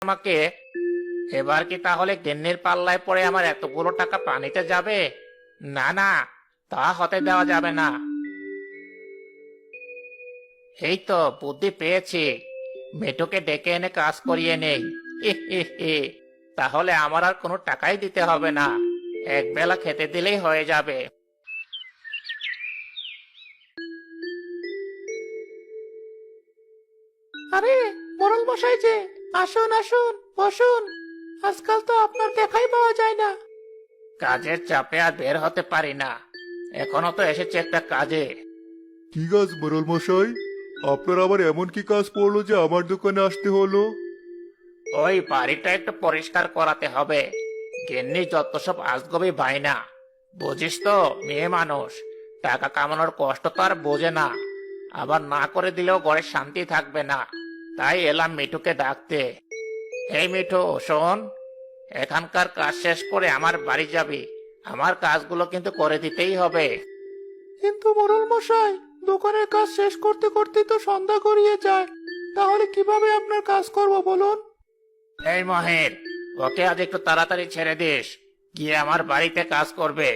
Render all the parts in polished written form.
আমাকে। এবার কি তাহলে গিন্নির পাল্লায় পড়ে আমার এতগুলো টাকা পানিতে যাবে? না না, তা হতে দেওয়া যাবে না। এই তো বুদ্ধি পেয়েছি, মেটুকে ডেকে এনে কাজ করিয়ে নেই। হি হি হি। তাহলে আমার আর কোনো টাকাই দিতে হবে না, এক বেলা খেতে দিলেই হয়ে যাবে। আরে, মোড়ল মশাই যে, আসুন আসুন, বসুন। আজকাল তো আপনার দেখাই পাওয়া যায় না। কাজের চাপে আর বের হতে পারি না। এখনো তো এসেছে একটা কাজে। কি কাজ মোড়ল মশাই? আপনার আবার এমন কি কাজ পড়লো যে আমার দোকানে আসতে হলো? ওই বাড়িটা একটু পরিষ্কার করাতে হবে। গিন্নি যত সব আজগবি ভাইনা, বুঝিস তো, মেয়ে মানুষ, টাকা কামানোর কষ্ট তো আর বোঝে না। আবার না করে দিলেও ঘরে শান্তি থাকবে না। তাই এলাম মিঠুকে ডাকতে। এই মিঠু, শোন, এখানকার কাজ শেষ করে আমার বাড়ি যাবি। আমার কাজগুলো কিন্তু করে দিতেই হবে। কিন্তু মোড়ল মশাই, দোকানের কাজ শেষ করতে করতে তো সন্ধ্যা গড়িয়ে যায়। তাহলে কিভাবে আপনার কাজ করব বলুন? এই মহের, ওকে আজ একটু তাড়াতাড়ি ছেড়ে দিস, গিয়ে আমার বাড়িতে কাজ করবে।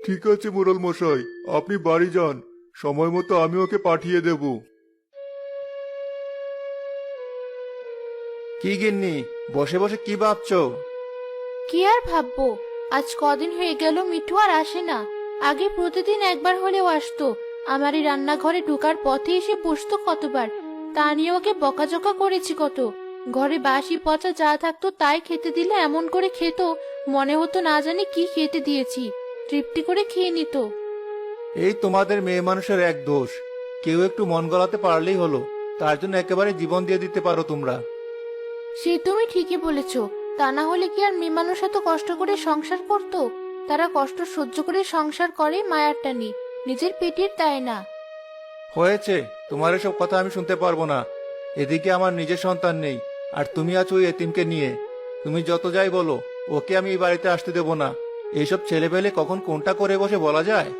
ঠিক আছে মোড়ল মশাই, আপনি বাড়ি যান, সময় মতো আমি ওকে পাঠিয়ে দেব। কি গিন্নি, বসে বসে কি ভাবছো? কি আর ভাববো, আজ কদিন হয়ে গেল মিঠু আর আসে না। আগে প্রতিদিন একবার হলেও আসতো। আমার এই রান্নাঘরে ঢোকার পথে এসে বসতো কতবার। তা নিয়ে ওকে বকাঝকা করেছি কত। ঘরে বাসি পচা যা থাকতো তাই খেতে দিলে এমন করে খেত, মনে হতো না জানি কি খেতে দিয়েছি। তৃপ্তি করে খেয়ে নিত। এই তোমাদের মেয়ে মানুষের এক দোষ, কেউ একটু মন গলাতে পারলেই হলো, তার জন্য একেবারে জীবন দিয়ে দিতে পারো তোমরা। সে তুমি ঠিকই বলেছো। তা না হলে কি আর মেয়ে মানুষ এত কষ্ট করে সংসার করতো? তারা কষ্ট সহ্য করে সংসার করে মায়ার টানি, নিজের পেটের তাই না। হয়েছে, তোমার এসব কথা আমি শুনতে পারবো না। এদিকে আমার নিজের সন্তান নেই, আর তুমি আছো ওই এতিমকে নিয়ে। তুমি যত যাই বলো, ওকে আমি এই বাড়িতে আসতে দেব না। এইসব ছেলেপেলে কখন কোনটা করে বসে বলা যায়।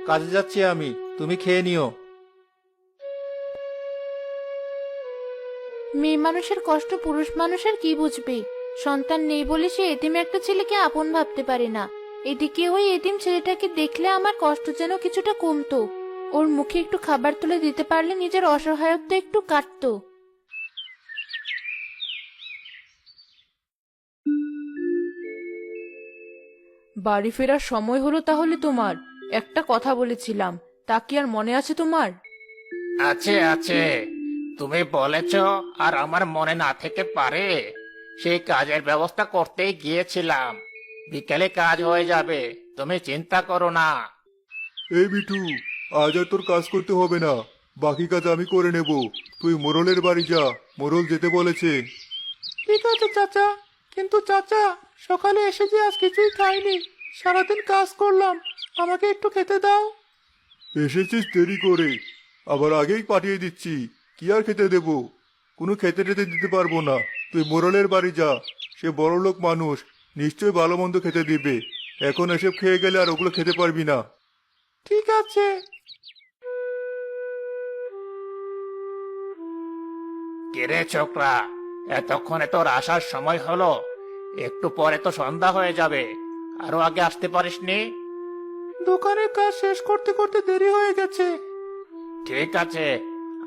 কাজে যাচ্ছি আমি, তুমি খেয়ে নিও। মেয়ে মানুষের কষ্ট পুরুষ মানুষের কি বুঝবে? সন্তান নেই বলে সে এতিম একটা ছেলেকে আপন ভাবতে পারে না। এদিকে ওই এতিম ছেলেটাকে দেখলে আমার কষ্ট যেন কিছুটা কমতো। ওর মুখে একটু খাবার তুলে দিতে পারলে নিজের অসহায়ত্ব একটু কাটতো। বাড়ি ফেরার সময় হলো তাহলে তোমার। একটা কথা বলেছিলাম, তা কি আর মনে আছে তোমার? আছে আছে, তুমি বলেছ, আর আমার মনে না থেকে পারে? সেই কাজের ব্যবস্থা করতেই গিয়েছিলাম। বিকেলে কাজ হয়ে যাবে, তুমি চিন্তা করো না। এই বিটু, আজ আর তোর কাজ করতে হবে না, বাকি কাজ আমি করে নেব। তুই মোড়লের বাড়ি যা, মোড়ল যেতে বলেছে। ঠিক আছে চাচা, কিন্তু চাচা, সকালে এসে যে আজ কিছুই খাইনি, সারাদিন কাজ করলাম, আমাকে একটু খেতে দাও। এসেছিস দেরি করে, আবার আগেই পাঠিয়ে দিচ্ছি, কি আর খেতে দেব? কোনো খেতে টেতে দিতে পারবো না। তুই মোড়লের বাড়ি যা, সে বড়লোক মানুষ, নিশ্চয়ই ভালো মন্দ খেতে দিবে। এখন এসব খেয়ে গেলে আর ওগুলো খেতে পারবি না। ঠিক আছে। কিরে ছোকরা, এতক্ষণে তোর আসার সময় হলো? একটু পরে তো সন্ধ্যা হয়ে যাবে, আরো আগে আসতে পারিসনি? দোকানের কাজ শেষ করতে করতে দেরি হয়ে গেছে। ঠিক আছে,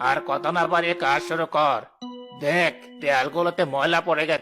আর কথা না বাড়িয়ে কাজ শুরু কর। দেখ, দেয়ালগুলোতে ময়লা পড়ে গেছে।